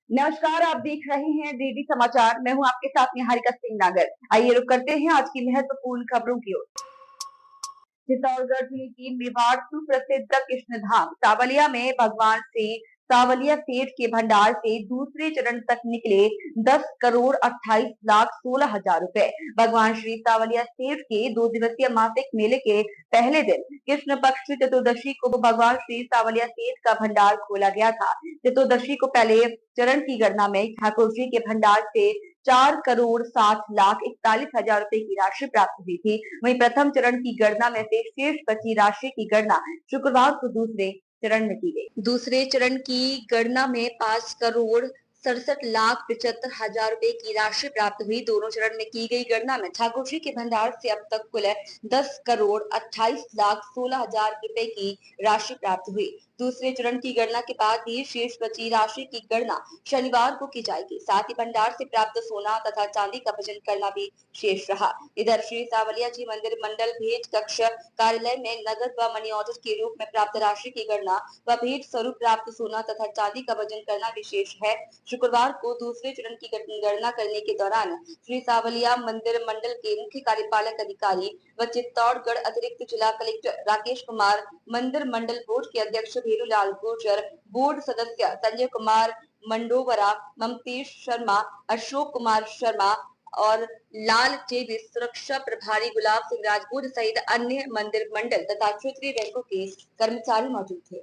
नमस्कार, आप देख रहे हैं डीडी समाचार। मैं हूं आपके साथ निहारिका सिंह नागर। आइए रुक करते हैं आज की महत्वपूर्ण खबरों की ओर। चित्तौड़गढ़ जिले की मेवाड़ सुप्रसिद्ध कृष्ण धाम सावलिया में भगवान से सावलिया सेठ के भंडार से दूसरे चरण तक निकले 10,28,16,00,000 रुपए। भगवान श्री सावलिया सेठ के 2 दिवसीय मासिक मेले के पहले दिन कृष्ण पक्ष चतुर्दशी को भगवान श्री सावलिया सेठ का भंडार खोला गया था। चतुर्दशी को पहले चरण की गणना में ठाकुर जी के भंडार से 4,60,41,000 रुपए की राशि प्राप्त हुई थी। वहीं प्रथम चरण की गणना में से शेष बची राशि की गणना शुक्रवार को दूसरे चरण में की गई। दूसरे चरण की गणना में 5,67,75,000 रुपए की राशि प्राप्त हुई। दोनों चरण में की गई गणना में ठाकुर जी के भंडार से अब तक कुल 10,28,16,00,000 रुपए की राशि प्राप्त हुई। दूसरे चरण की गणना के बाद ही शेष बची राशि की गणना शनिवार को की जाएगी। साथ ही भंडार से प्राप्त सोना तथा चांदी का वजन करना भी शेष रहा। इधर श्री सावलिया जी मंदिर मंडल भेंट कक्ष कार्यालय में नगद व मनी ऑर्डर के रूप में प्राप्त राशि की गणना व भेंट स्वरूप प्राप्त सोना तथा चांदी का वजन करना विशेष है। शुक्रवार को दूसरे चरण की गणना करने के दौरान श्री सावलिया मंदिर मंडल के मुख्य कार्यपालक अधिकारी व चित्तौड़गढ़ अतिरिक्त जिला कलेक्टर राकेश कुमार, मंदिर मंडल बोर्ड के अध्यक्ष भेरूलाल गुर्जर, बोर्ड सदस्य संजय कुमार मंडोवरा, ममतेश शर्मा, अशोक कुमार शर्मा और लाल चेबी, सुरक्षा प्रभारी गुलाब सिंह राजपूत सहित अन्य मंदिर मंडल तथा क्षेत्रीय बैंकों के कर्मचारी मौजूद थे।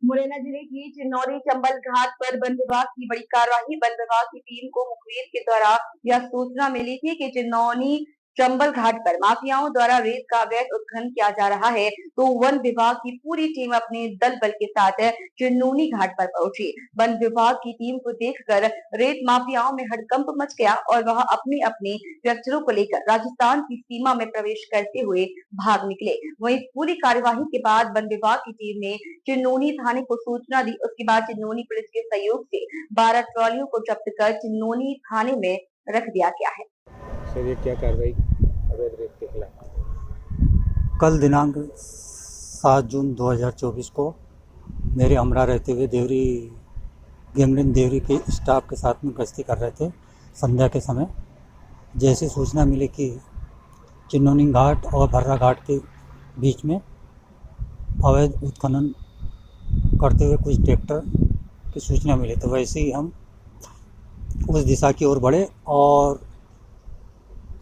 मुरैना जिले की चिन्नौरी चंबल घाट पर वन विभाग की बड़ी कार्रवाई। वन विभाग की टीम को मुखबिर के द्वारा यह सूचना मिली थी कि चिन्नौनी चंबल घाट पर माफियाओं द्वारा रेत का अवैध उत्खनन किया जा रहा है, तो वन विभाग की पूरी टीम अपने दल बल के साथ चिन्नौनी घाट पर पहुंची। वन विभाग की टीम को देखकर रेत माफियाओं में हड़कंप मच गया और वह अपने अपने ट्रैक्टरों को लेकर राजस्थान की सीमा में प्रवेश करते हुए भाग निकले। वहीं पूरी कार्यवाही के बाद वन विभाग की टीम ने चिन्नौनी थाने को सूचना दी। उसके बाद चिन्नौनी पुलिस के सहयोग से 12 ट्रॉलियों को जब्त कर चिन्नौनी थाने में रख दिया गया है। सर, ये क्या कार्रवाई अवैध रेत के खिलाफ? कल दिनांक 7 जून 2024 को मेरे हमरा रहते हुए देवरी गेमलिन देवरी के स्टाफ के साथ में गश्ती कर रहे थे। संध्या के समय जैसे सूचना मिली कि चिन्नौनी घाट और भर्रा घाट के बीच में अवैध उत्खनन करते हुए कुछ ट्रैक्टर की सूचना मिली, तो वैसे ही हम उस दिशा की ओर बढ़े और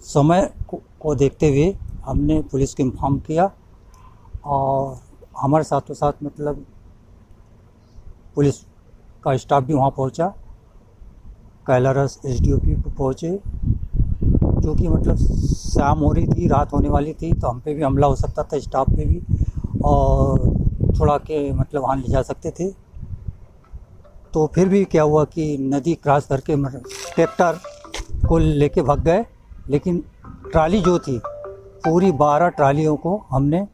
समय को देखते हुए हमने पुलिस को इन्फॉर्म किया और हमारे साथों साथ मतलब पुलिस का स्टाफ भी वहाँ पहुँचा। कैलारस एसडीओपी पे पहुँचे, जो कि मतलब शाम हो रही थी, रात होने वाली थी, तो हम पे भी हमला हो सकता था, स्टाफ पे भी, और थोड़ा के मतलब वहाँ ले जा सकते थे। तो फिर भी क्या हुआ कि नदी क्रॉस करके ट्रैक्टर को लेके भाग गए, लेकिन ट्राली जो थी पूरी 12 ट्रालियों को हमने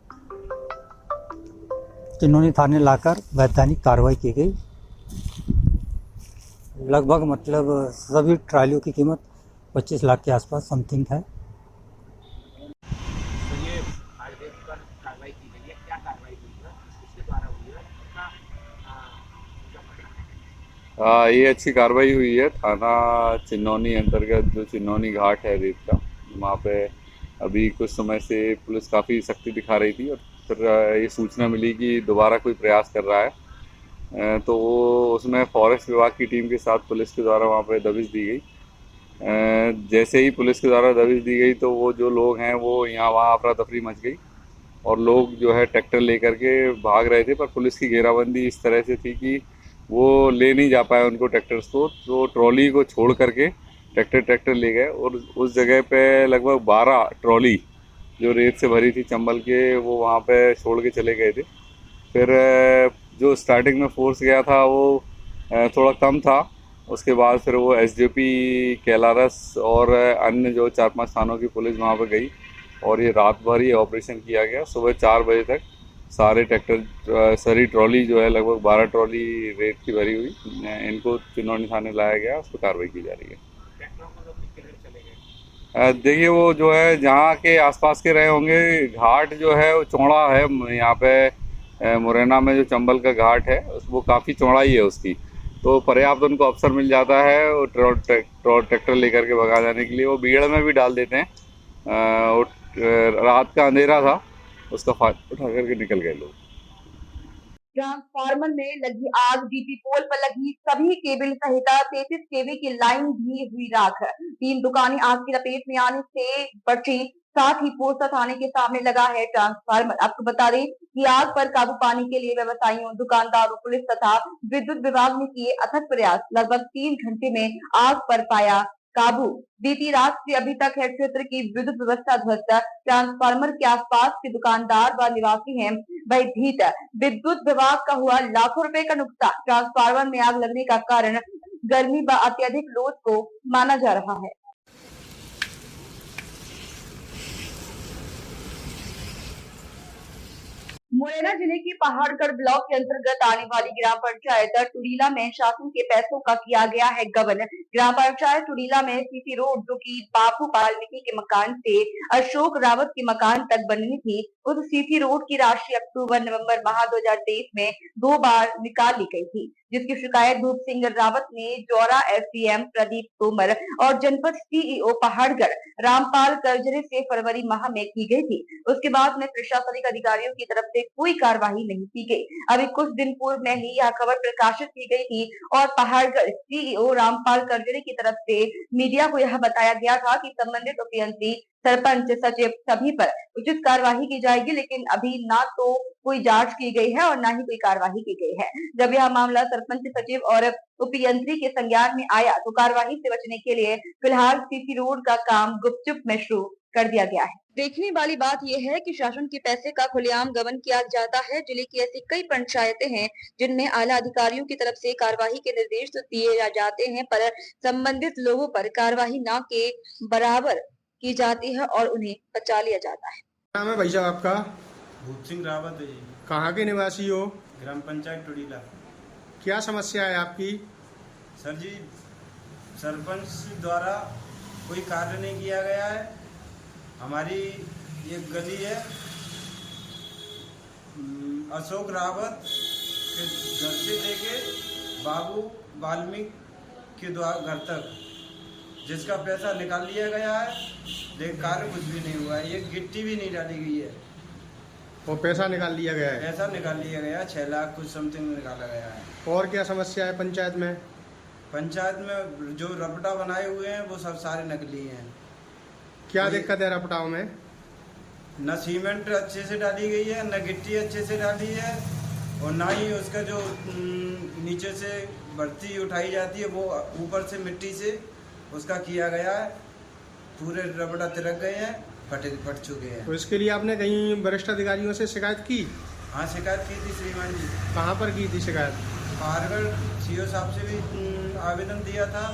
चिन्नौनी थाने लाकर वैधानिक कार्रवाई की गई। लगभग मतलब सभी ट्रालियों की कीमत 25 लाख के आसपास समथिंग है। तो ये अवैध रेत पर कार्रवाई की गई है, क्या कार्रवाई हुई है, किसके द्वारा हुई है, कितना ये अच्छी कार्रवाई हुई है। थाना चिन्नौनी अंतर्गत जो चिन्नौनी घाट है रेत का, वहाँ पे अभी कुछ समय से पुलिस काफ़ी सख्ती दिखा रही थी और फिर ये सूचना मिली कि दोबारा कोई प्रयास कर रहा है, तो वो उसमें फॉरेस्ट विभाग की टीम के साथ पुलिस के द्वारा वहाँ पे दबिश दी गई। जैसे ही पुलिस के द्वारा दबिश दी गई तो वो जो लोग हैं वो यहाँ वहाँ अफरा तफरी मच गई और लोग जो है ट्रैक्टर लेकर के भाग रहे थे, पर पुलिस की घेराबंदी इस तरह से थी कि वो ले नहीं जा पाए उनको ट्रैक्टर्स को, तो ट्रॉली को छोड़ करके ट्रैक्टर ले गए और उस जगह पे लगभग 12 ट्रॉली जो रेत से भरी थी चंबल के, वो वहाँ पे छोड़ के चले गए थे। फिर जो स्टार्टिंग में फोर्स गया था वो थोड़ा कम था, उसके बाद फिर वो एसडीओपी कैलारस और अन्य जो 4-5 थानों की पुलिस वहाँ पे गई और ये रात भर ही ऑपरेशन किया गया। सुबह 4 बजे तक सारे ट्रैक्टर सारी ट्रॉली जो है लगभग 12 ट्रॉली रेत की भरी हुई इनको चिन्नौनी थाने लाया गया, उस पर कार्रवाई की जा रही है। ट्रैक्टरों को लोग कितने देर चले गए? देखिए वो जो है जहाँ के आसपास के रहे होंगे, घाट जो है वो चौड़ा है। यहाँ पे मुरैना में जो चंबल का घाट है वो काफ़ी चौड़ाई है उसकी, तो पर्याप्त उनको अवसर मिल जाता है वो ट्रैक्टर लेकर के भगा जाने के लिए। वो बीड़ में भी डाल देते हैं। रात का अंधेरा था, उसका फायदा उठा करके निकल गए लोग। ट्रांसफार्मर में लगी आग, डीपी पोल पर लगी सभी केबल सहित 33 केवी की लाइन भी हुई राख। 3 दुकानें आग की लपेट में आने से बची। साथ ही पोस्ता थाने के सामने लगा है ट्रांसफार्मर। आपको बता दें कि आग पर काबू पाने के लिए व्यवसायियों, दुकानदारों, पुलिस तथा विद्युत विभाग ने किए अथक प्रयास। लगभग 3 घंटे में आग पर पाया काबू। बीती रात से अभी तक है क्षेत्र की विद्युत व्यवस्था ध्वस्त। ट्रांसफार्मर के आसपास के दुकानदार व निवासी हैं भयभीत। विद्युत विभाग का हुआ लाखों रुपए का नुकसान। ट्रांसफार्मर में आग लगने का कारण गर्मी व अत्यधिक लोड को माना जा रहा है। मुरैना जिले के पहाड़गढ़ ब्लॉक के अंतर्गत आने वाली ग्राम पंचायत टुडीला में शासन के पैसों का किया गया है गबन। ग्राम पंचायत टुडीला में सीसी रोड, जो कि बापू वाल्मीकि के मकान से अशोक रावत के मकान तक बननी थी, उस सीसी रोड की राशि अक्टूबर-नवंबर माह 2023 में 2 बार निकाल ली गई थी, जिसकी शिकायत धूप सिंह रावत ने जौरा एसडीएम प्रदीप तोमर और जनपद सीईओ पहाड़गढ़ रामपाल करजरे से फरवरी माह में की गई थी। उसके बाद में प्रशासनिक अधिकारियों की तरफ से कोई कार्रवाई नहीं की गई। अभी कुछ दिन पूर्व में ही यह खबर प्रकाशित की गई थी और पहाड़गढ़ सीईओ रामपाल करजरे की तरफ से मीडिया को यह बताया गया था कि संबंधित उपयंत्री, सरपंच, सचिव सभी पर उचित कार्यवाही की जाएगी, लेकिन अभी ना तो कोई जांच की गई है और ना ही कोई कार्यवाही की गई है। जब यह मामला सरपंच, सचिव और उपयंत्री के संज्ञान में आया तो कार्यवाही से बचने के लिए फिलहाल सीसी रोड का काम गुपचुप में शुरू कर दिया गया है। देखने वाली बात यह है कि शासन के पैसे का खुलेआम गबन किया जाता है। जिले की ऐसी कई पंचायतें हैं जिनमें आला अधिकारियों की तरफ से कार्यवाही के निर्देश तो दिए जाते हैं, पर संबंधित लोगों पर कार्यवाही न के बराबर की जाती है और उन्हें बचा लिया जाता है। नाम है भाई साहब आपका? भूप सिंह रावत है जी। कहाँ के निवासी हो? ग्राम पंचायत टुडीला। क्या समस्या है आपकी? सर जी, सरपंच द्वारा कोई कार्य नहीं किया गया है। हमारी ये गली है अशोक रावत के घर से लेके बाबू वाल्मीकि के घर तक, जिसका पैसा निकाल लिया गया है, लेकिन कार्य कुछ भी नहीं हुआ है। ये गिट्टी भी नहीं डाली गई है। वो पैसा निकाल लिया गया है? पैसा निकाल लिया गया है, 6 लाख कुछ समथिंग निकाला गया है। और क्या समस्या है पंचायत में? पंचायत में जो रपटा बनाए हुए हैं वो सब सारे नकली हैं। क्या दिक्कत है रपटाओं में? न सीमेंट अच्छे से डाली गई है, न गिट्टी अच्छे से डाली है, और ना ही उसका जो नीचे से भर्ती उठाई जाती है वो ऊपर से मिट्टी से उसका किया गया है। पूरे रपटा तिरक गए हैं, फट चुके हैं। तो इसके लिए आपने कहीं वरिष्ठ अधिकारियों से शिकायत की? हाँ, शिकायत की थी श्रीमान जी। कहाँ पर की थी शिकायत? पहाड़गढ़ सीओ साहब से भी आवेदन दिया था,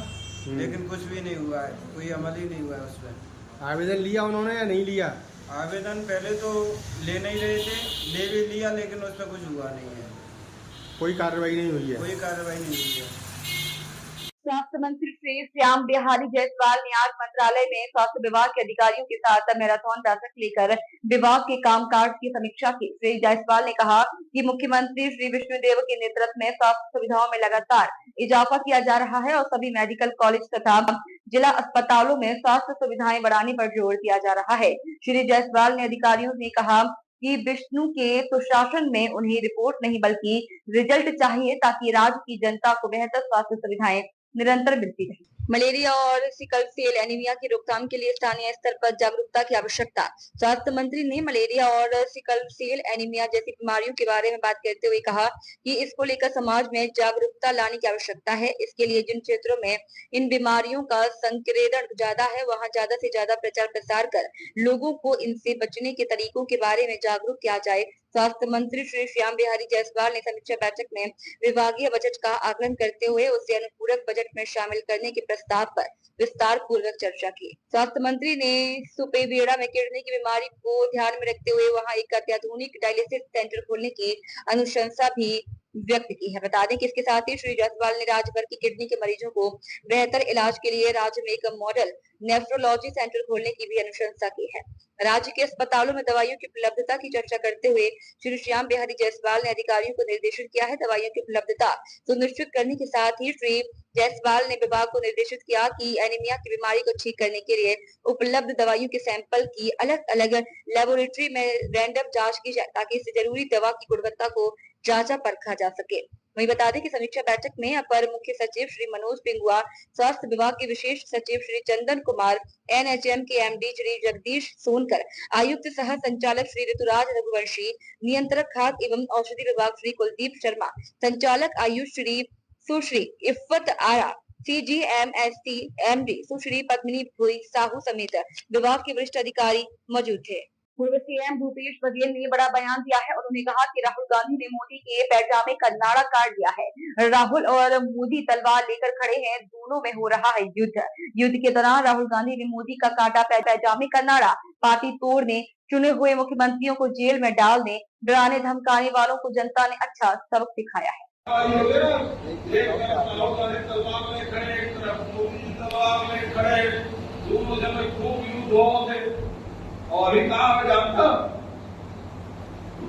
लेकिन कुछ भी नहीं हुआ है, कोई अमल ही नहीं हुआ है उसमें। आवेदन लिया उन्होंने या नहीं लिया? आवेदन पहले तो ले नहीं रहे थे, ले भी लिया, लेकिन उस पर कुछ हुआ नहीं है। कोई कार्रवाई नहीं हुई है? कोई कार्रवाई नहीं हुई है। स्वास्थ्य मंत्री श्री श्याम बिहारी जायसवाल ने आज मंत्रालय में स्वास्थ्य विभाग के अधिकारियों के साथ मैराथन बैठक लेकर विभाग के कामकाज की समीक्षा की। श्री जायसवाल ने कहा कि मुख्यमंत्री श्री विष्णुदेव के नेतृत्व में स्वास्थ्य सुविधाओं में लगातार इजाफा किया जा रहा है और सभी मेडिकल कॉलेज तथा जिला अस्पतालों में स्वास्थ्य सुविधाएं बढ़ाने पर जोर दिया जा रहा है। श्री जायसवाल ने अधिकारियों ने कहा कि विष्णु के सुशासन में उन्हें रिपोर्ट नहीं बल्कि रिजल्ट चाहिए, ताकि राज्य की जनता को बेहतर स्वास्थ्य सुविधाएं निरंतर मिलती रहे। मलेरिया और सिकल सेल एनीमिया की रोकथाम के लिए स्थानीय स्तर पर जागरूकता की आवश्यकता। स्वास्थ्य मंत्री ने मलेरिया और सिकल सेल एनीमिया जैसी बीमारियों के बारे में बात करते हुए कहा कि इसको लेकर समाज में जागरूकता लाने की आवश्यकता है। इसके लिए जिन क्षेत्रों में इन बीमारियों का संक्रमण ज्यादा है, वहां ज्यादा से ज्यादा प्रचार प्रसार कर लोगों को इनसे बचने के तरीकों के बारे में जागरूक किया जाए, स्वास्थ्य मंत्री श्री श्याम बिहारी जायसवाल ने समीक्षा बैठक में विभागीय बजट का आकलन करते हुए उसे अनुपूरक बजट में शामिल करने के प्रस्ताव पर विस्तार पूर्वक चर्चा की। स्वास्थ्य मंत्री ने सुपेबेड़ा में किडनी की बीमारी को ध्यान में रखते हुए वहां एक अत्याधुनिक डायलिसिस सेंटर खोलने की अनुशंसा भी व्यक्त की है। बता दें कि इसके साथ ही श्री जायसवाल ने राज्य भर की किडनी के मरीजों को बेहतर इलाज के लिए राज्य में एक मॉडल नेफ्रोलॉजी सेंटर खोलने की भी अनुशंसा की है। राज्य के अस्पतालों में दवाइयों की उपलब्धता की चर्चा करते हुए श्री श्याम बिहारी जायसवाल ने अधिकारियों को निर्देशित किया है। दवाइयों की उपलब्धता सुनिश्चित करने के साथ ही श्री जायसवाल ने विभाग को निर्देशित किया कि एनीमिया की बीमारी को ठीक करने के लिए उपलब्ध दवाइयों के सैंपल की अलग अलग लेबोरेटरी में रैंडम जांच की जाए ताकि इससे जरूरी दवा की गुणवत्ता को जांचा परखा जा सके। वहीं बता दें कि समीक्षा बैठक में अपर मुख्य सचिव श्री मनोज पिंगुआ, स्वास्थ्य विभाग के विशेष सचिव श्री चंदन कुमार, एनएचएम के एमडी श्री जगदीश सोनकर, आयुक्त सह संचालक श्री ऋतुराज रघुवंशी, नियंत्रक खाद्य एवं औषधि विभाग श्री कुलदीप शर्मा, संचालक आयुष श्री सुश्री इफ्फत आरा, CGMST एमडी सुश्री पद्मिनी भोई साहू समेत विभाग के वरिष्ठ अधिकारी मौजूद थे। पूर्व सीएम भूपेश बघेल ने बड़ा बयान दिया है। उन्होंने कहा कि राहुल गांधी ने मोदी के पैजामे का नाड़ा काट दिया है। राहुल और मोदी तलवार लेकर खड़े हैं, दोनों में हो रहा है युद्ध। युद्ध के दौरान राहुल गांधी ने मोदी का काटा पैजामे का नाड़ा। पार्टी तोड़ने, चुने हुए मुख्यमंत्रियों को जेल में डालने, डराने धमकाने वालों को जनता ने अच्छा सबक सिखाया है। और ही कहा मैं जानता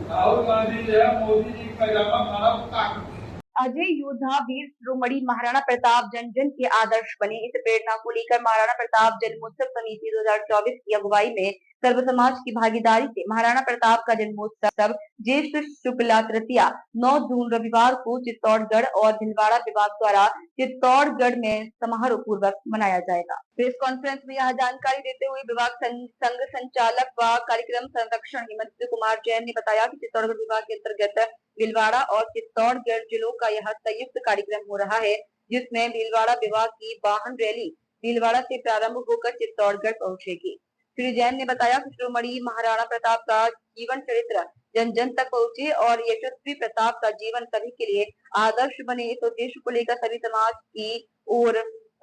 राहुल गांधी जो है मोदी जी का पैजामा खराब काट अजय योद्धा वीर शिरोमणि महाराणा प्रताप जन के आदर्श बने। इस प्रेरणा को लेकर महाराणा प्रताप जन्मोत्सव समिति 2024 की अगुवाई में सर्व समाज की भागीदारी से महाराणा प्रताप का जन्मोत्सव ज्येष्ठ शुक्ला तृतीया 9 जून रविवार को चित्तौड़गढ़ और भीलवाड़ा विभाग द्वारा चित्तौड़गढ़ में समारोह पूर्वक मनाया जाएगा। प्रेस कॉन्फ्रेंस में यह जानकारी देते हुए विभाग संघ संचालक व कार्यक्रम संरक्षण हेमंत कुमार जैन ने बताया कि चित्तौड़गढ़ विभाग के अंतर्गत भीलवाड़ा और चित्तौड़गढ़ जिलों का यह संयुक्त कार्यक्रम हो रहा है, जिसमें भीलवाड़ा विभाग की वाहन रैली भीलवाड़ा से प्रारंभ होकर चित्तौड़गढ़ पहुंचेगी। श्री जैन ने बताया कि शिरोमणि महाराणा प्रताप का जीवन चरित्र जन जन तक पहुंचे और यशस्वी प्रताप का जीवन सभी के लिए आदर्श बने। इस उद्देश्य को लेकर सभी समाज की और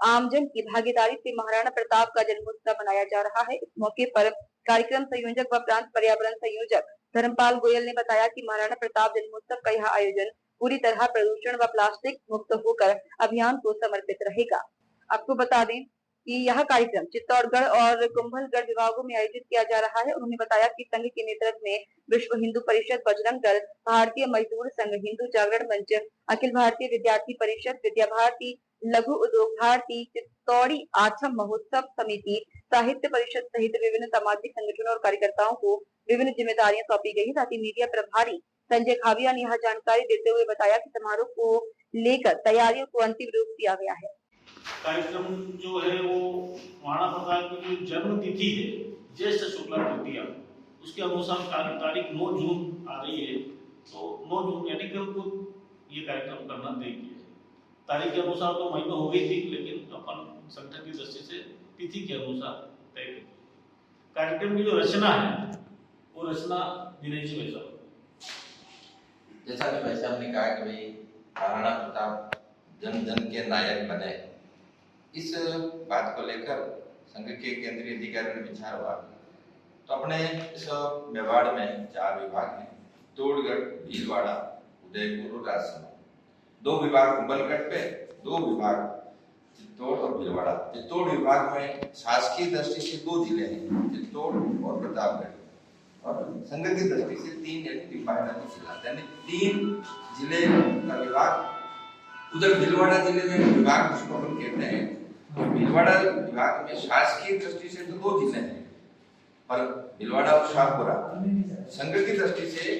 आमजन की भागीदारी से महाराणा प्रताप का जन्मोत्सव मनाया जा रहा है। इस मौके पर कार्यक्रम संयोजक व प्रांत पर्यावरण संयोजक धर्मपाल गोयल ने बताया कि महाराणा प्रताप जन्मोत्सव का यह आयोजन पूरी तरह प्रदूषण व प्लास्टिक मुक्त होकर अभियान को समर्पित रहेगा। आपको बता दें कि यह कार्यक्रम चित्तौड़गढ़ और कुंभलगढ़ विभागों में आयोजित किया जा रहा है। उन्होंने बताया कि संघ के नेतृत्व में विश्व हिंदू परिषद, बजरंग दल, भारतीय मजदूर संघ, हिंदू जागरण मंच, अखिल भारतीय विद्यार्थी परिषद, विद्या भारती, लघु उद्योग भारती, चित्तौड़ी आठम महोत्सव समिति, साहित्य परिषद सहित विभिन्न सामाजिक संगठनों और कार्यकर्ताओं को विभिन्न जिम्मेदारियां सौंपी गई। साथ ही मीडिया प्रभारी संजय खाविया ने यह जानकारी देते हुए बताया कि समारोह को लेकर तैयारियों को अंतिम रूप दिया गया है। कार्यक्रम जो है वो महाराणा प्रताप की जो जन्म तिथि है ज्येष्ठ शुक्ला तृतीया, उसके अनुसार तारीख 9 जून आ रही है, तो 9 जून यानी कल को ये कार्यक्रम करना तय किया है। तारीख के अनुसार तो महीना हो गई थी, लेकिन अपन संगठन की दृष्टि से तिथि के अनुसार तय किया। कार्यक्रम की जो रचना है वो रचना दिनेश वैसा, जैसा कि वैसे हमने कहा कि भाई महाराणा प्रताप जन जन के नायक बने, इस बात को लेकर संघ के केंद्रीय अधिकारियों ने विचार हुआ तो अपने इस मेवाड़ में 4 विभाग हैं, चित्तौड़गढ़, भीलवाड़ा, उदयपुर और राजसमंद। 2 विभाग कुंभलगढ़ पे, 2 विभाग चित्तौड़ और भीलवाड़ा। चित्तौड़ विभाग में शासकीय दृष्टि से 2 जिले हैं, चित्तौड़ और प्रतापगढ़, और संघ की दृष्टि से 3 यानी जिला, यानी 3 जिले का विभाग। उधर भीलवाड़ा जिले में विभाग जिसको हम कहते हैं, तो भीलवाड़ा विभाग में शासकीय दृष्टि से तो 2 जिले हैं, पर भीलवाड़ा और शाहपुरा संघ की दृष्टि से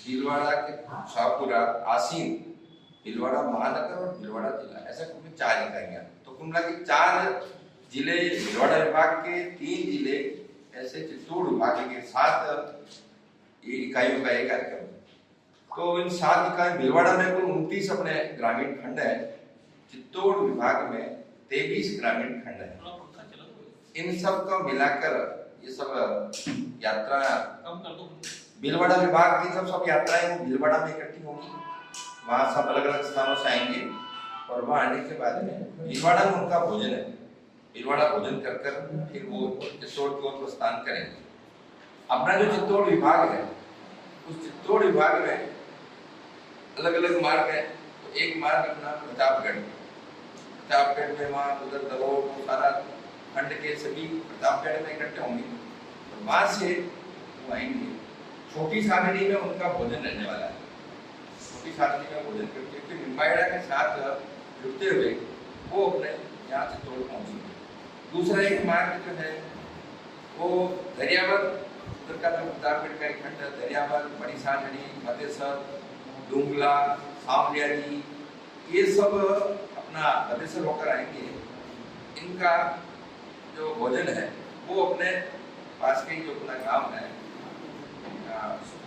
भीलवाड़ा के शाहपुरा, आसीन, भीलवाड़ा महानगर और भीलवाड़ा जिला, ऐसा कुल 4 इकाइयां। तो कुल मिला के 4 जिले भीलवाड़ा विभाग के, 3 जिले ऐसे चित्तौड़ विभाग के 7 इकाइयों का एक कार्यक्रम। तो इन 7 इकाई, भीलवाड़ा में कुल 29 अपने ग्रामीण खंड है, चित्तौड़ विभाग में 23 ग्रामीण खंड है। इन सब को मिलाकर ये सब यात्रा भीलवाड़ा विभाग की सब यात्राएं वो भीलवाड़ा में इकट्ठी होंगी, वहाँ सब अलग अलग स्थानों से आएंगे और वहाँ आने के बाद में भीलवाड़ा में उनका भोजन है, भीलवाड़ा भोजन कर कर फिर वो चित्तौड़ की ओर प्रस्थान करेंगे। अपना जो चित्तौड़ विभाग है, उस चित्तौड़ विभाग में अलग अलग मार्ग है। तो एक मार्ग अपना प्रतापगढ़ में, वहाँ उधर दलोर सारा खंड के सभी प्रतापगढ़ में इकट्ठे होंगे, तो वहाँ से वो आएंगे। छोटी सारणी में उनका भोजन रहने वाला है, छोटी सारणी में भोजन करके फिर निम्बाहेड़ा के साथ जुड़ते हुए वो अपने यहाँ से तोड़ पहुँचेंगे। दूसरा एक मार्ग जो है वो दरियावर, उधर का जो प्रतापगढ़ का एक खंड है, दरियावर, बड़ी सारणी, फतेसर, डूंगला, सामलियारी, ये सब अपना फतेसर होकर आएंगे। इनका जो भोजन है वो अपने पास के जो अपना गांव है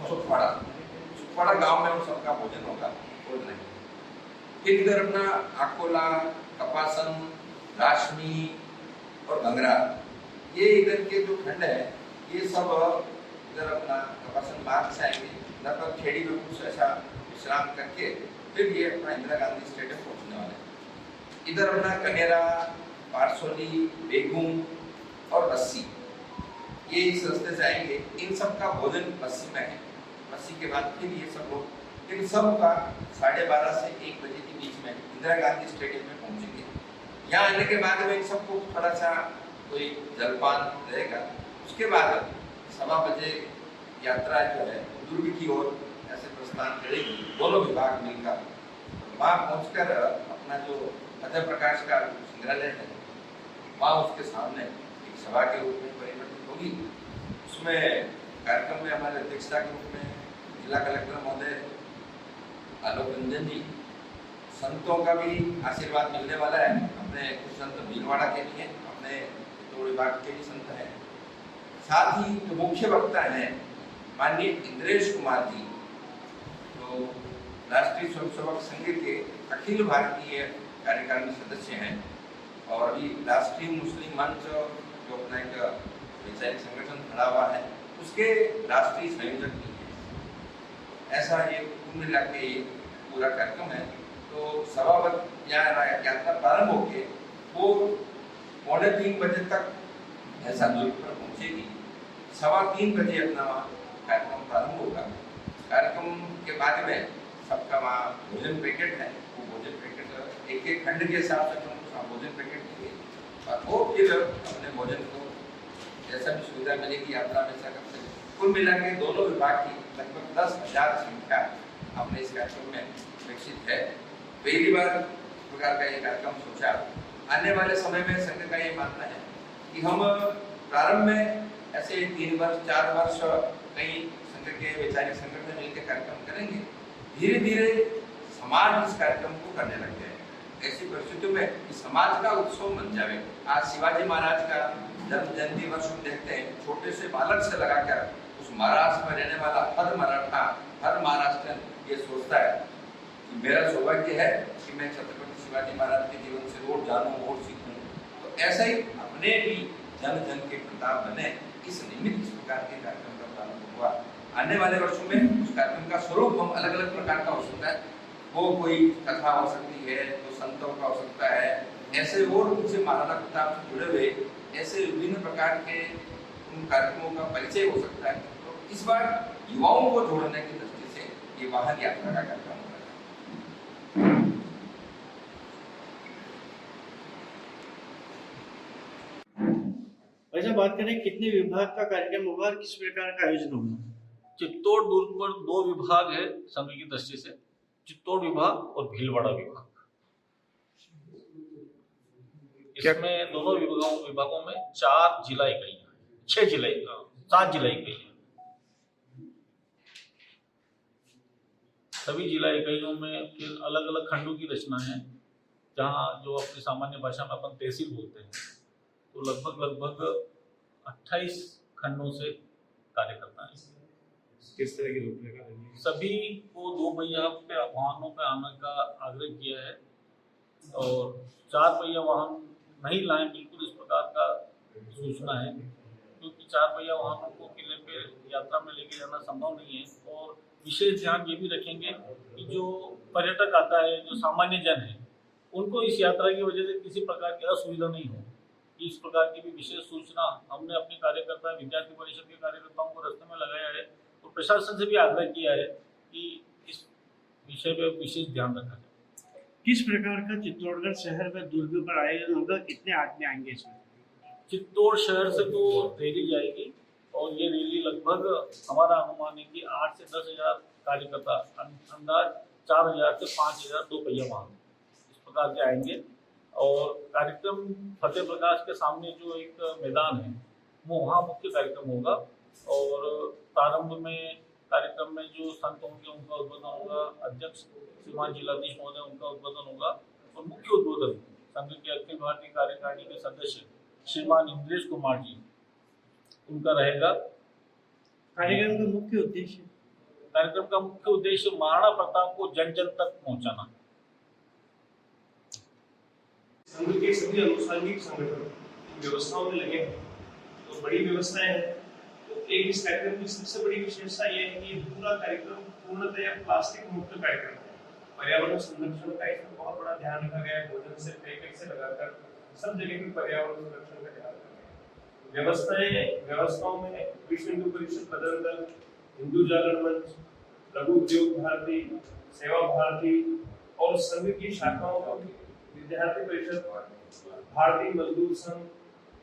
सुखवाड़ा गांव में उन सबका भोजन होगा। फिर इधर अपना अकोला, कपासन, राशमी और गंगरा, ये इधर के जो खंड है ये सब इधर अपना कपासन मार्ग से आएंगे, लगभग खेड़ी में कुछ ऐसा विश्राम करके फिर ये अपना इंदिरा गांधी स्टेडियम पहुंचने वाले हैं। इधर अपना कनेरा, पारसोली, बेगूम और बस्सी, ये इस रास्ते से आएंगे। इन सब का भोजन बस्सी में है। बस्सी के बाद फिर ये सब लोग इन सब का 12:30 से 1 बजे के बीच में इंदिरा गांधी स्टेडियम में पहुंचेंगे। यहाँ आने के बाद में इन सबको थोड़ा सा कोई जलपान रहेगा। उसके बाद 1:15 बजे यात्रा जो है दुर्ग की ओर ऐसे प्रस्थान करेगी, दोनों विभाग मिलकर। वहाँ पहुँचकर अपना जो फतेह प्रकाश का संग्रहालय है, वहाँ उसके सामने एक सभा के रूप में परिवर्तित होगी। उसमें कार्यक्रम में हमारे अध्यक्षता के रूप में जिला कलेक्टर महोदय आलोक रंजन जी, संतों का भी आशीर्वाद मिलने वाला है। अपने कुछ संत भीलवाड़ा के भी हैं, अपने चित्तौड़ विभाग के भी संत हैं। साथ ही जो मुख्य वक्ता हैं माननीय इंद्रेश कुमार जी, जो राष्ट्रीय स्वयंसेवक संघ के अखिल भारतीय कार्यकारिणी सदस्य हैं और अभी राष्ट्रीय मुस्लिम मंच जो अपना एक वैचारिक संगठन खड़ा हुआ है उसके राष्ट्रीय संयोजक भी हैं। ऐसा ये कुल मिला के पूरा कार्यक्रम है। तो 1:15 यात्रा प्रारंभ होके वो 2:45 बजे तक ऐसा दुर्ग पर पहुंचेगी। 3:15 बजे अपना कार्यक्रम प्रारंभ होगा। कार्यक्रम के बाद में सबका वहाँ भोजन पैकेट है, वो भोजन पैकेट एक खंड के हिसाब से भोजन पैकेट देंगे और वो फिर अपने भोजन को जैसा भी सुविधा मिलेगी यात्रा में ऐसा कर सकते। कुल मिला के दोनों विभाग की लगभग 10,000 संख्या अपने इस कार्यक्रम में विकसित है। पहली बार प्रकार का ये कार्यक्रम सोचा। आने वाले समय में संघ का ये मानना है कि हम प्रारंभ में ऐसे 3 वर्ष 4 वर्ष कई संघ के वैचारिक संगठन मिलकर कार्यक्रम करेंगे। धीरे धीरे समाज इस कार्यक्रम को करने लग जाए। ऐसी परिस्थितियों में समाज का उत्सव बन जाए। आज शिवाजी महाराज का जन्म जयंती वर्ष हम देखते हैं, छोटे से बालक से लगाकर उस महाराष्ट्र में रहने वाला हर मराठा, हर महाराष्ट्रन ये सोचता है कि मेरा सौभाग्य है कि मैं छत्रपति शिवाजी महाराज के जीवन से और जानूं और सीखूं। तो ऐसा ही अपने भी जन जन के प्रताप बने, इस निमित्त इस प्रकार के कार्यक्रम का प्रारंभ हुआ। आने वाले वर्षों में उस कार्यक्रम का स्वरूप हम अलग अलग प्रकार का हो सकता है। वो कोई कथा हो सकती है, तो संतों का हो सकता है, ऐसे और उनसे महाराणा प्रताप से जुड़े हुए ऐसे विभिन्न प्रकार के उन कार्यक्रमों का परिचय हो सकता है। तो इस बार युवाओं को जोड़ने की दृष्टि से ये वाहन यात्रा का कार्यक्रम हो रहा है। वैसे बात करें कितने विभाग का कार्यक्रम होगा और किस प्रकार का आयोजन होगा? चित्तौड़ दुर्ग पर 2 विभाग है संघ की दृष्टि से, चित्तौड़ विभाग और भीलवाड़ा विभाग। इसमें दोनों विभागों में 4 जिला इकाइयां, 7 जिला इकाइयां। सभी जिला इकाइयों में फिर अलग अलग खंडों की रचना है, जहाँ जो अपनी सामान्य भाषा में अपन तहसील बोलते हैं। तो लगभग 28 खंडों से कार्य करता है। किस तरह की रूपरेखा रहेगी? सभी को 2 पहिया पे वाहनों पे आने का आग्रह किया है और 4 पहिया वाहन नहीं लाएं, बिल्कुल इस प्रकार का सूचना है। क्योंकि 4 पहिया वाहनों को किले पे यात्रा में लेके जाना संभव नहीं है। और विशेष ध्यान ये भी रखेंगे कि जो पर्यटक आता है, जो सामान्य जन है, उनको इस यात्रा की वजह से किसी प्रकार की असुविधा नहीं हो। इस प्रकार की भी विशेष सूचना हमने अपने कार्यकर्ता विद्यार्थी परिषद के कार्यकर्ताओं को रास्ते में लगाया है। तो प्रशासन से भी आग्रह किया है कि इस विषय पे विशेष ध्यान रखा जाए। किस प्रकार का चित्तौड़गढ़ शहर में दुर्ग पर आयोजन होगा, कितने आदमी आएंगे इसमें? चित्तौड़ शहर से तो रैली जाएगी और ये रैली लगभग हमारा अनुमान है कि 8 से 10,000 कार्यकर्ता, अंदाज 4,000 से 5,000 दो पहिया वाहन इस प्रकार के आएंगे। और कार्यक्रम फतेह प्रकाश के सामने जो एक मैदान है वो वहाँ मुख्य कार्यक्रम होगा। और प्रारंभ में कार्यक्रम में जो संत होंगे उनका उद्बोधन होगा, अध्यक्ष श्रीमान जिलाधीश महोदय उनका उद्बोधन होगा। और मुख्य उद्बोधन संघ के अखिल भारतीय कार्यकारिणी के सदस्य श्रीमान इंद्रेश कुमार जी उनका रहेगा। कार्यक्रम का मुख्य उद्देश्य महाराणा प्रताप को जन जन तक पहुंचाना। संघ के सभी अनुषंगिक संगठन व्यवस्थाओं में लगे हैं, तो बड़ी व्यवस्थाएं हैं। तो एक इस कार्यक्रम की सबसे बड़ी विशेषता ये है कि पूरा कार्यक्रम पूर्णतया प्लास्टिक मुक्त कार्यक्रम है। पर्यावरण संरक्षण का इसमें बहुत बड़ा ध्यान रखा गया है। भोजन से पैकेट से लगाकर सब जगह पे पर्यावरण संरक्षण का ध्यान रखा गया है। व्यवस्थाओं में विश्व हिंदू परिषद बदल दल, हिंदू जागरण मंच, लघु उद्योग भारती, सेवा भारती और संघ की शाखाओं को विद्यार्थी परिषद, भारतीय मजदूर संघ,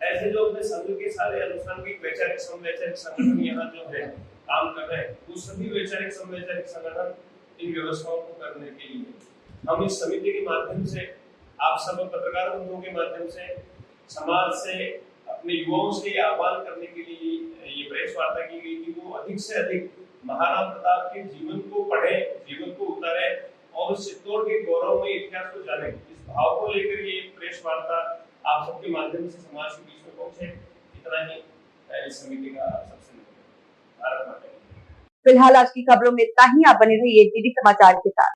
ऐसे जो अपने संघ के सारे अनुषंगिक वैचारिक समवैचारिक संगठन यहाँ जो है काम कर रहे हैं, वो सभी वैचारिक समवैचारिक संगठन इन व्यवस्थाओं को करने के लिए हम इस समिति के माध्यम से, आप सब पत्रकार बंधुओं के माध्यम से, समाज से, अपने युवाओं से आह्वान करने के लिए ये प्रेस वार्ता की गई कि वो अधिक से अधिक महाराणा प्रताप के जीवन को पढ़े, जीवन को उतारे और चित्तौड़ के गौरवमय इतिहास को जाने। इस भाव को लेकर ये प्रेस वार्ता आप सबके माध्यम से समाज के बीच में पहुंचे। इतना ही इस समिति का सबसे भारत माता। फिलहाल आज की खबरों में इतना ही। आप बने रहिए डीडी समाचार के साथ।